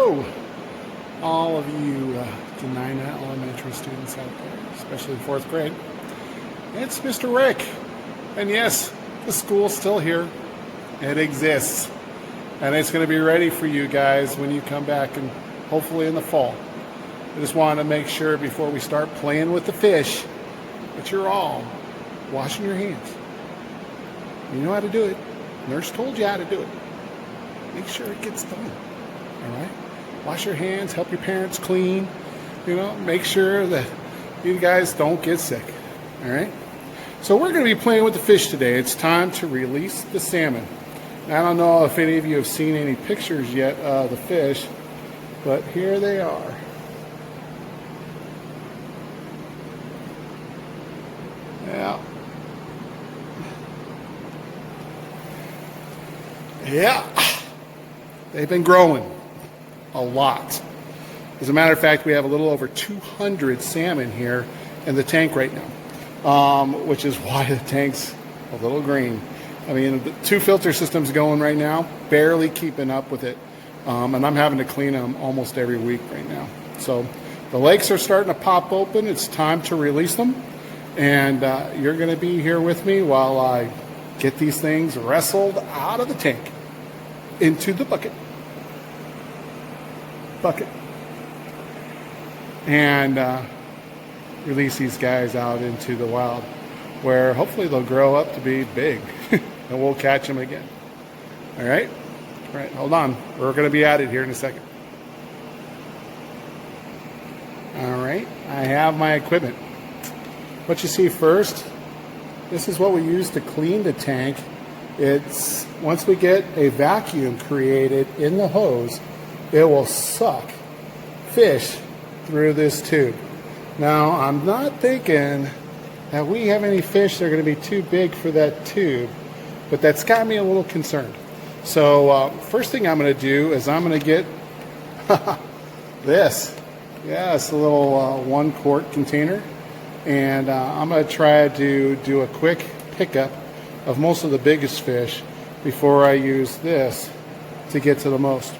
Hello, all of you Dena'ina elementary students out there, especially in 4th grade. It's Mr. Rick. And yes, the school's still here. It exists. And it's going to be ready for you guys when you come back, and hopefully in the fall. I just wanted to make sure before we start playing with the fish that you're all washing your hands. You know how to do it. Nurse told you how to do it. Make sure it gets done. All right? Wash your hands, help your parents clean. Make sure that you guys don't get sick. All right? So we're going to be playing with the fish today. It's time to release the salmon. Now, I don't know if any of you have seen any pictures yet of the fish, but here they are. Yeah. They've been growing a lot. As a matter of fact, we have a little over 200 salmon here in the tank right now, which is why the tank's a little green. I mean, the 2 filter systems going right now, barely keeping up with it, and I'm having to clean them almost every week right now. So the lakes are starting to pop open. It's time to release them, and you're going to be here with me while I get these things wrestled out of the tank into the bucket, and release these guys out into the wild, where hopefully they'll grow up to be big, and we'll catch them again. All right, hold on. We're going to be at it here in a second. All right, I have my equipment. What you see first, this is what we use to clean the tank. It's once we get a vacuum created in the hose, it will suck fish through this tube. Now, I'm not thinking that we have any fish that are going to be too big for that tube, but that's got me a little concerned. So first thing I'm going to do is I'm going to get this. Yeah, it's a little 1 quart container. And I'm going to try to do a quick pickup of most of the biggest fish before I use this to get to the most.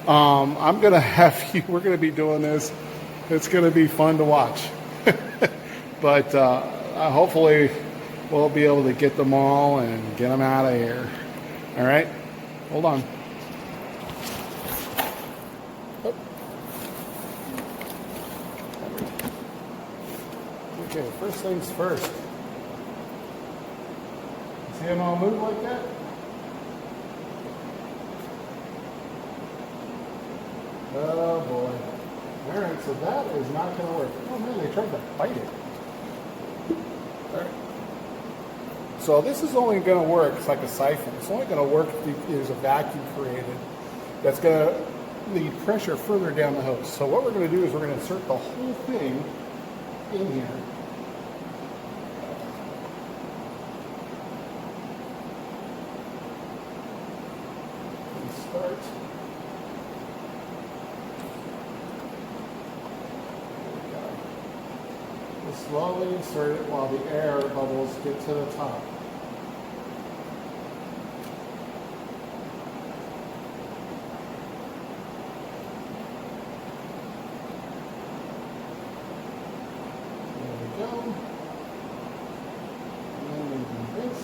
I'm going to have you, we're going to be doing this. It's going to be fun to watch. But hopefully we'll be able to get them all and get them out of here. All right? Hold on. Okay, first things first. See them all move like that? Oh boy. Alright, so that is not going to work. Oh man, they tried to bite it. Alright. So this is only going to work, it's like a siphon. It's only going to work if there's a vacuum created that's going to lead pressure further down the hose. So what we're going to do is we're going to insert the whole thing in here. Start. Just slowly insert it while the air bubbles get to the top. There we go. And then we do this.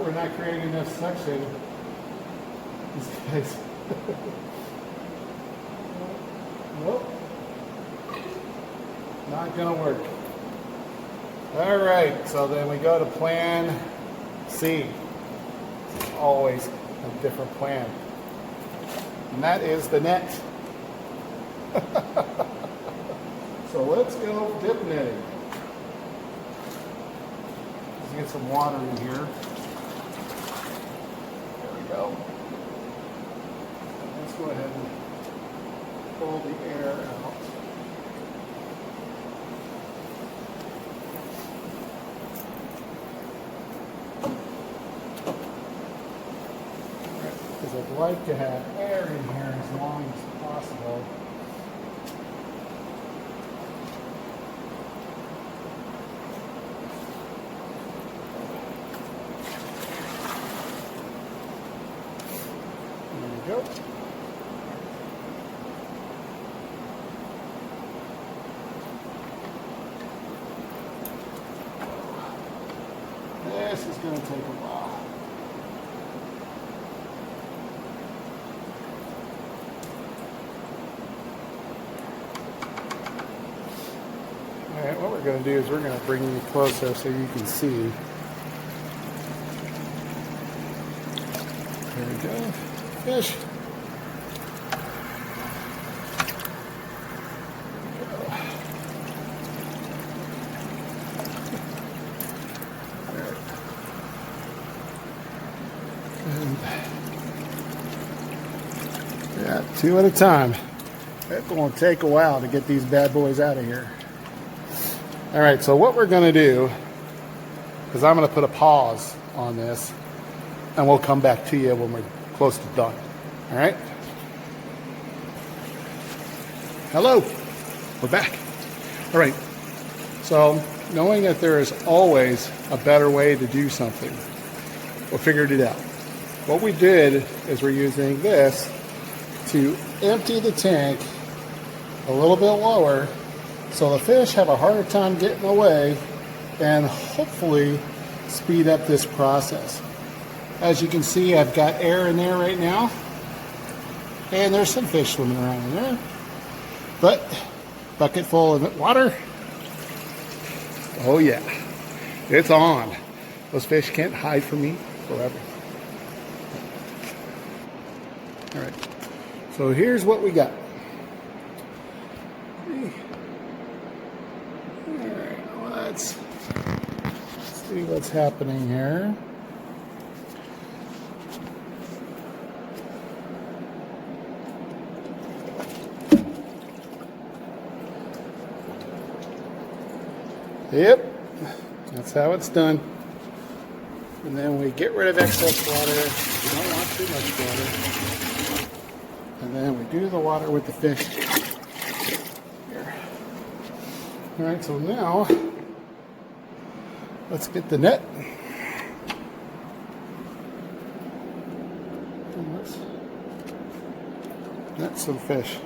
We're not creating enough suction. These guys. Nope. Not gonna work. All right, so then we go to plan C. It's always a different plan. And that is the net. So let's go dip netting. Let's get some water in here. Go. Let's go ahead and pull the air out. Because I'd like to have air in here as long as possible. This is going to take a while. All right, what we're going to do is we're going to bring you closer so you can see. There we go. Fish. Yeah, two at a time. It's going to take a while to get these bad boys out of here. All right, so what we're going to do is I'm going to put a pause on this, and we'll come back to you when we're close to done. All right? Hello. We're back. All right. So knowing that there is always a better way to do something, we figured it out. What we did is we're using this to empty the tank a little bit lower so the fish have a harder time getting away and hopefully speed up this process. As you can see, I've got air in there right now, and there's some fish swimming around in there, but bucket full of water. Oh yeah, it's on. Those fish can't hide from me forever. All right, so here's what we got. All right, let's see what's happening here. Yep, that's how it's done. And then we get rid of excess water. We don't want too much water. And then we do the water with the fish here. All right, so now let's get the net. And let's net some fish.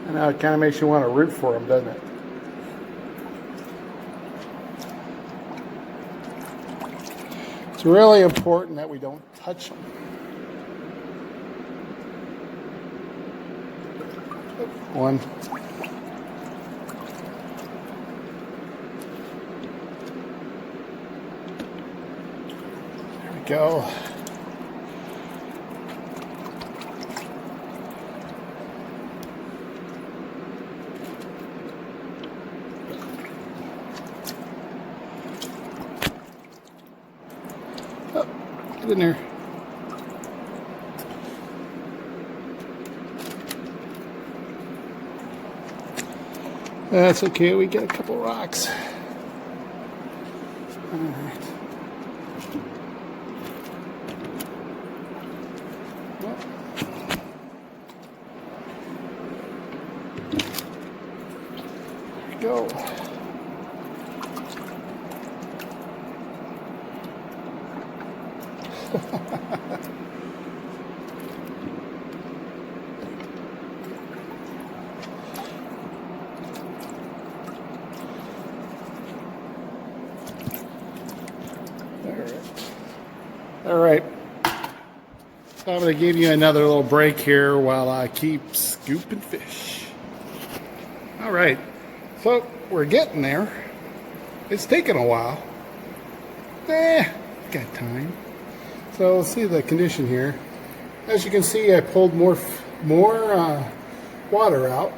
Now it kind of makes you want to root for them, doesn't it? It's really important that we don't touch them. One. There we go. Get in there. That's okay, we get a couple rocks. All right. Well, there we go. All right. So I'm going to give you another little break here while I keep scooping fish. All right. So we're getting there. It's taken a while. Got time. So let's see the condition here. As you can see, I pulled more water out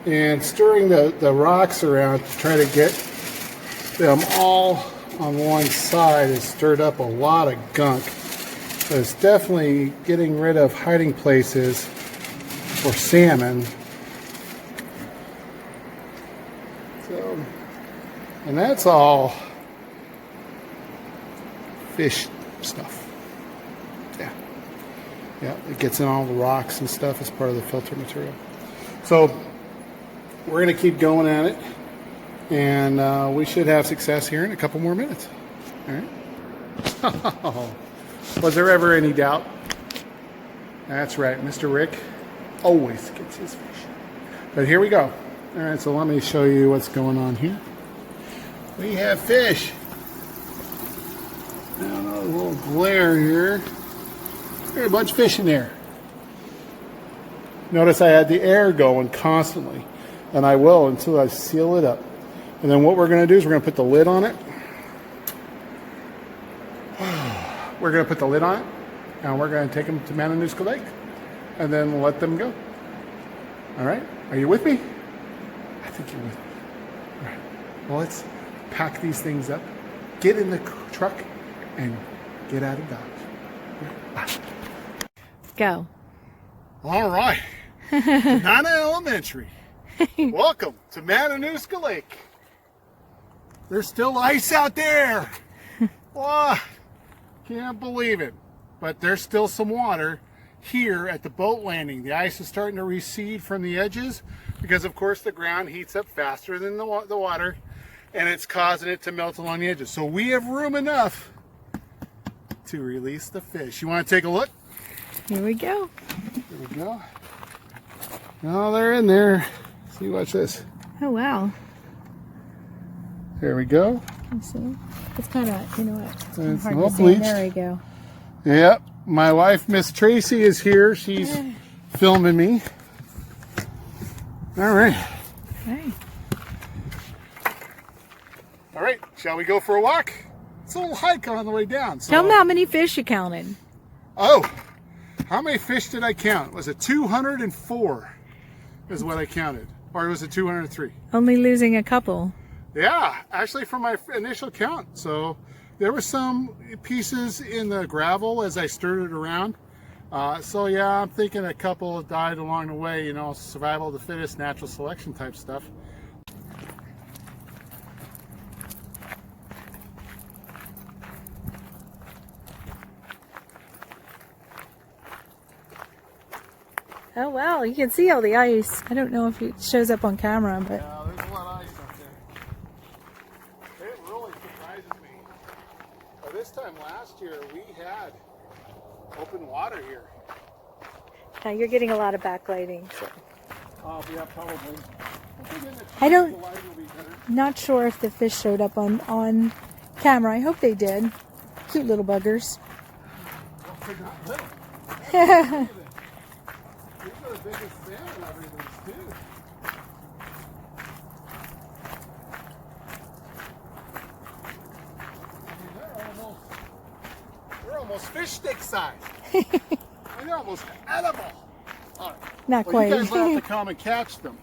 and stirring the rocks around to try to get them all on one side has stirred up a lot of gunk. So it's definitely getting rid of hiding places for salmon. So And that's all fish stuff. Yeah. Yeah, it gets in all the rocks and stuff as part of the filter material. So we're going to keep going at it, and we should have success here in a couple more minutes. All right. Was there ever any doubt? That's right, Mr. Rick always gets his fish. But here we go. All right, so let me show you what's going on here. We have fish. Now, a little glare here. There's a bunch of fish in there. Notice I had the air going constantly, and I will until I seal it up. And then what we're going to do is we're going to put the lid on it. We're going to put the lid on it, and we're going to take them to Dena'ina Lake, and then let them go. All right? Are you with me? I think you're with me. All right. Well, let's pack these things up, get in the truck, and get out of Dodge. Bye. Go. All right. Dena'ina Elementary. Welcome to Dena'ina Lake. There's still ice out there. What? Can't believe it. But there's still some water here at the boat landing. The ice is starting to recede from the edges because, of course, the ground heats up faster than the water, and it's causing it to melt along the edges. So we have room enough to release the fish. You want to take a look? Here we go. Here we go. Oh, they're in there. See, watch this. Oh, wow. There we go. Let's see. It's kind of, you know what? It's kind of It's hard all to see. bleached. There we go. Yep. My wife, Miss Tracy, is here. She's filming me. All right. Okay. All right. Shall we go for a walk? It's a little hike on the way down. So. Tell them how many fish you counted. Oh, how many fish did I count? Was it 204 is what I counted? Or was it 203? Only losing a couple. Yeah, actually from my initial count. So there were some pieces in the gravel as I stirred it around. So yeah, I'm thinking a couple died along the way, you know, survival of the fittest, natural selection type stuff. Oh, wow. You can see all the ice. I don't know if it shows up on camera, but... Yeah, there's a lot of ice up there. It really surprises me. This time last year, we had open water here. Now you're getting a lot of backlighting. So. Yeah, probably. I don't... Not sure if the fish showed up on camera. I hope they did. Cute little buggers. Well, they're not little. These are the biggest salmon I've released, too. I mean, they're almost fish stick size. And they're almost edible. All right. Not well, quite. You guys will have to come and catch them.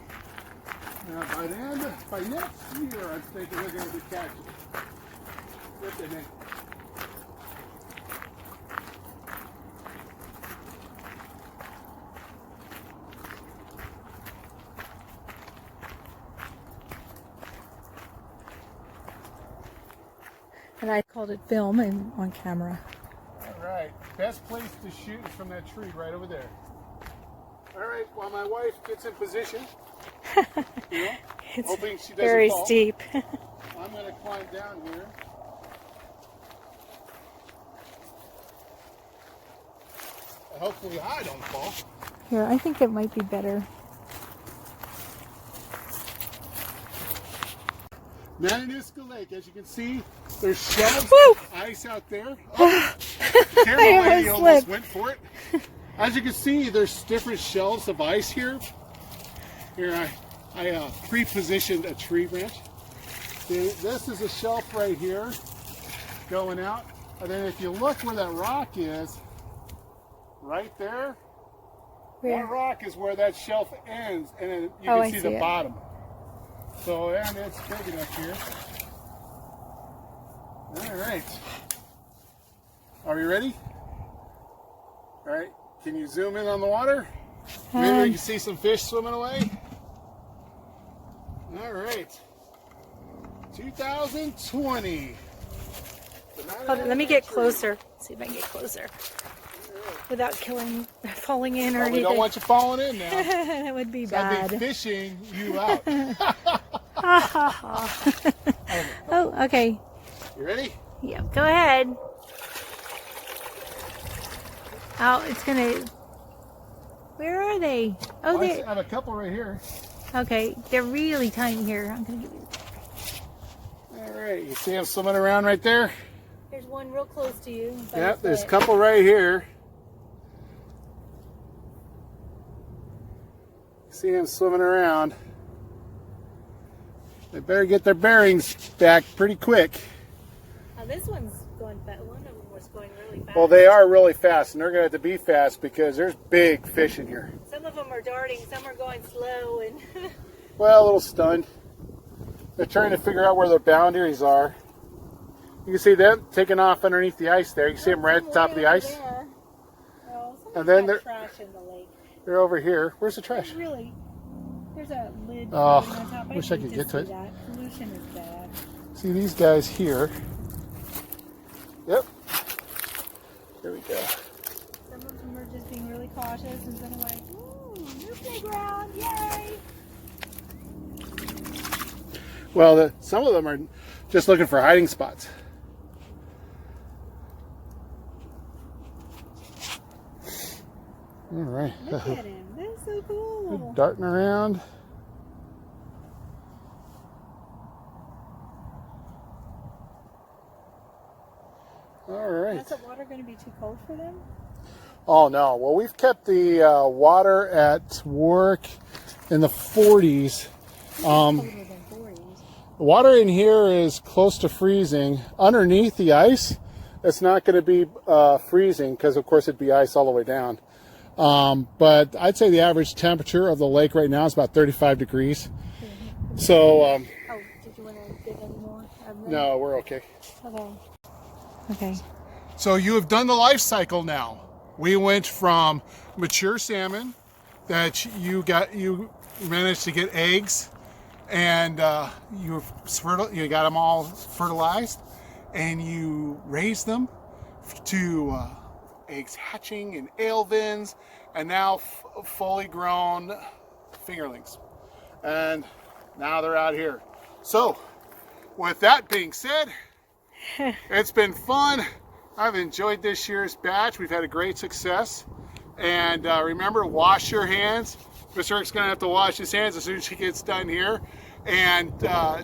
By next year, I'm thinking we're going to be catching them. Get them in. And I called it film and on camera. All right, best place to shoot is from that tree right over there. All right, while my wife gets in position, you know, It's hoping she doesn't very fall, steep. I'm going to climb down here. And hopefully I don't fall. Here, I think it might be better. Dena'ina Lake, as you can see, there's shelves of ice out there. Oh, the camera lady almost went for it. As you can see, there's different shelves of ice here. Here, I pre-positioned a tree branch. See, this is a shelf right here going out. And then if you look where that rock is, right there, that rock is where that shelf ends, and then you can see the bottom. So, and it's big enough here. All right. Are we ready? All right. Can you zoom in on the water? Maybe we can see some fish swimming away. All right. 2020. Hold on, let me get closer. See if I can get closer without falling in or We anything. don't want you falling in now. That would be So I'd bad. be fishing you out. Oh, okay. You ready? Yeah, go ahead. Oh, it's gonna. Where are they? Oh, I they. have a couple right here. Okay, they're really tiny here. I'm gonna give you. All right, you see them swimming around right there? There's one real close to you. Yep, there's a couple right here. See them swimming around. They better get their bearings back pretty quick. Now this one's going fast. One of them was going really fast. Well, they are really fast, and they're going to have to be fast because there's big fish in here. Some of them are darting, some are going slow, and Well, a little stunned. They're trying to figure out where their boundaries are. You can see them taking off underneath the ice there. You can see them right at the top of the ice. And then they're trash in the lake. They're over here. Where's the trash? Really, there's a lid Oh, floating on top. wish I could hate get to it. see that. Pollution is bad. See these guys here. Yep. There we go. Some of them are just being really cautious, and some are like, ooh, new playground, yay! Well, some of them are just looking for hiding spots. All right. Look at him. That's so cool. Darting around. All right. Is the water going to be too cold for them? Oh no. Well, we've kept the water at work in the 40s. Colder than 40s. The water in here is close to freezing. Underneath the ice, it's not going to be freezing because, of course, it'd be ice all the way down. But I'd say the average temperature of the lake right now is about 35 degrees. So, Oh, did you want to get any more? no, we're okay. Okay. Okay. So you have done the life cycle now. We went from mature salmon that you managed to get eggs, and you got them all fertilized, and you raised them to eggs hatching and alevins, and now fully grown fingerlings. And now they're out here. So, with that being said, it's been fun. I've enjoyed this year's batch. We've had a great success. And remember, wash your hands. Mr. Rick's gonna have to wash his hands as soon as he gets done here. And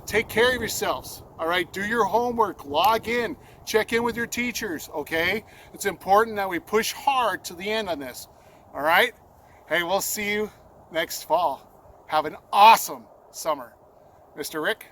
take care of yourselves. All right, do your homework, log in, check in with your teachers, okay? It's important that we push hard to the end on this, all right? Hey, we'll see you next fall. Have an awesome summer. Mr. Rick?